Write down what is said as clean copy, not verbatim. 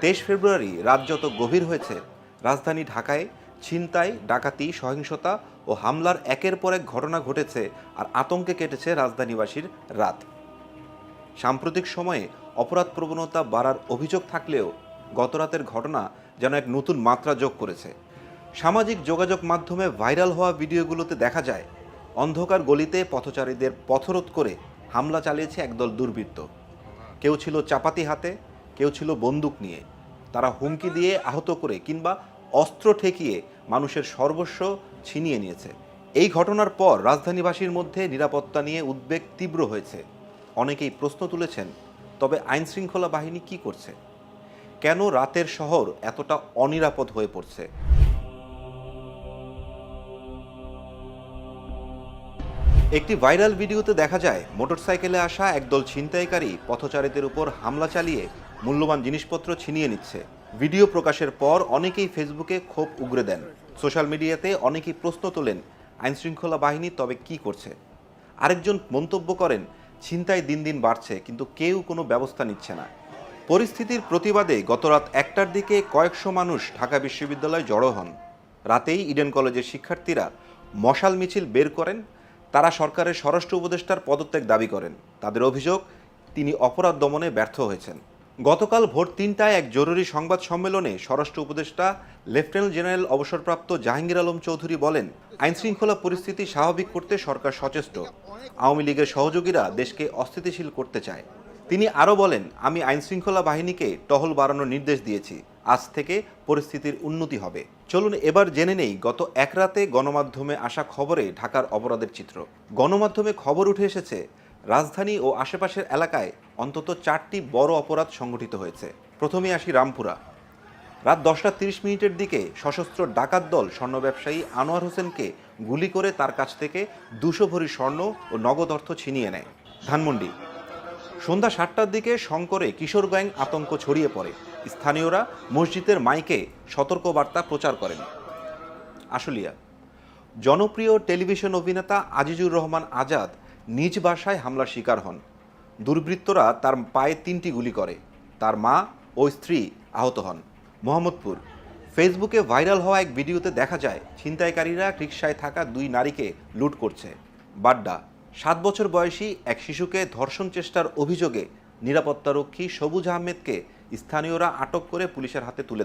23 ফেব্রুয়ারি রাত যত গভীর হয়েছে, রাজধানী ঢাকায় ছিনতাই, ডাকাতি, সহিংসতা ও হামলার একের পর এক ঘটনা ঘটেছে আর আতঙ্কে কেটেছে রাজধানীবাসীর রাত। সাম্প্রতিক সময়ে অপরাধ প্রবণতা বাড়ার অভিযোগ থাকলেও গতরাতের ঘটনা যেন এক নতুন মাত্রা যোগ করেছে। সামাজিক যোগাযোগ মাধ্যমে ভাইরাল হওয়া ভিডিওগুলোতে দেখা যায় অন্ধকার গলিতে পথচারীদের পথরোধ করে হামলা চালিয়েছে একদল দুর্বৃত্ত। কেউ ছিল চাপাতি হাতে, কেউ ছিল বন্দুক নিয়ে। তারা হুমকি দিয়ে আহত করে কিংবা অস্ত্র ঠেকিয়ে মানুষের সর্বস্ব ছিনিয়ে নিয়েছে। এই ঘটনার পর রাজধানীবাসীর মধ্যে নিরাপত্তা নিয়ে উদ্বেগ তীব্র হয়েছে। অনেকেই প্রশ্ন তুলেছেন, তবে আইনশৃঙ্খলা বাহিনী কি করছে? কেন রাতের শহর এতটা অনিরাপদ হয়ে পড়ছে? একটি ভাইরাল ভিডিওতে দেখা যায় মোটরসাইকেলে আসা একদল ছিনতাইকারী পথচারীদের উপর হামলা চালিয়ে মূল্যবান জিনিসপত্র ছিনিয়ে নিচ্ছে। ভিডিও প্রকাশের পর অনেকেই ফেসবুকে ক্ষোভ উগরে দেন। সোশ্যাল মিডিয়াতে অনেকেই প্রশ্ন তোলেন, আইনশৃঙ্খলা বাহিনী তবে কি করছে? আরেকজন মন্তব্য করেন, ছিনতাই দিন দিন বাড়ছে কিন্তু কেউ কোনো ব্যবস্থা নিচ্ছে না। পরিস্থিতির প্রতিবাদে গতরাত 1টার দিকে কয়েকশো মানুষ ঢাকা বিশ্ববিদ্যালয়ে জড়ো হন। রাতেই ইডেন কলেজের শিক্ষার্থীরা মশাল মিছিল বের করেন। তারা সরকারের স্বরাষ্ট্র উপদেষ্টার পদত্যাগ দাবি করেন। তাদের অভিযোগ, তিনি অপরাধ দমনে ব্যর্থ হয়েছেন। গতকাল ভোর 3টায় এক জরুরি সংবাদ সম্মেলনে স্বরাষ্ট্র উপদেষ্টা লেফটেন্যান্ট জেনারেল অবসরপ্রাপ্ত জাহাঙ্গীর আলম চৌধুরী বলেন, আইনশৃঙ্খলা পরিস্থিতি স্বাভাবিক করতে সরকার সচেষ্ট। আওয়ামী লীগের সহযোগীরা দেশকে অস্থিতিশীল করতে চায়। তিনি আরও বলেন, আমি আইনশৃঙ্খলা বাহিনীকে টহল বাড়ানোর নির্দেশ দিয়েছি। আজ থেকে পরিস্থিতির উন্নতি হবে। চলুন এবার জেনে নেই গত এক রাতে গণমাধ্যমে আসা খবরে ঢাকার অপরাধের চিত্র। গণমাধ্যমে খবর উঠে এসেছে, রাজধানী ও আশেপাশের এলাকায় অন্তত 4টি বড় অপরাধ সংঘটিত হয়েছে। প্রথমে আসি রামপুরা। রাত 10টা 30 মিনিটের দিকে সশস্ত্র ডাকাত দল স্বর্ণ ব্যবসায়ী আনোয়ার হোসেনকে গুলি করে তার কাছ থেকে 200 ভরি স্বর্ণ ও নগদ অর্থ ছিনিয়ে নেয়। ধানমন্ডি, সন্ধ্যা 7টার দিকে শঙ্করে কিশোর গ্যাং আতঙ্ক ছড়িয়ে পড়ে। স্থানীয়রা মসজিদের মাইকে সতর্কবার্তা প্রচার করেন। আশুলিয়া, জনপ্রিয় টেলিভিশন অভিনেতা আজিজুর রহমান আজাদ নিজ বাসায় হামলার শিকার হন। দুর্বৃত্তরা তার পায়ে 3টি গুলি করে। তার মা ও স্ত্রী আহত হন। মোহাম্মদপুর, ফেসবুকে ভাইরাল হওয়া এক ভিডিওতে দেখা যায় ছিনতাইকারীরা রিকশায় থাকা 2 নারীকে লুট করছে। বাড্ডা, 7 বছর বয়সী এক শিশুকে ধর্ষণ চেষ্টার অভিযোগে নিরাপত্তারক্ষী সবুজ আহমেদকে স্থানীয়রা আটক করে পুলিশের হাতে তুলে দেয়।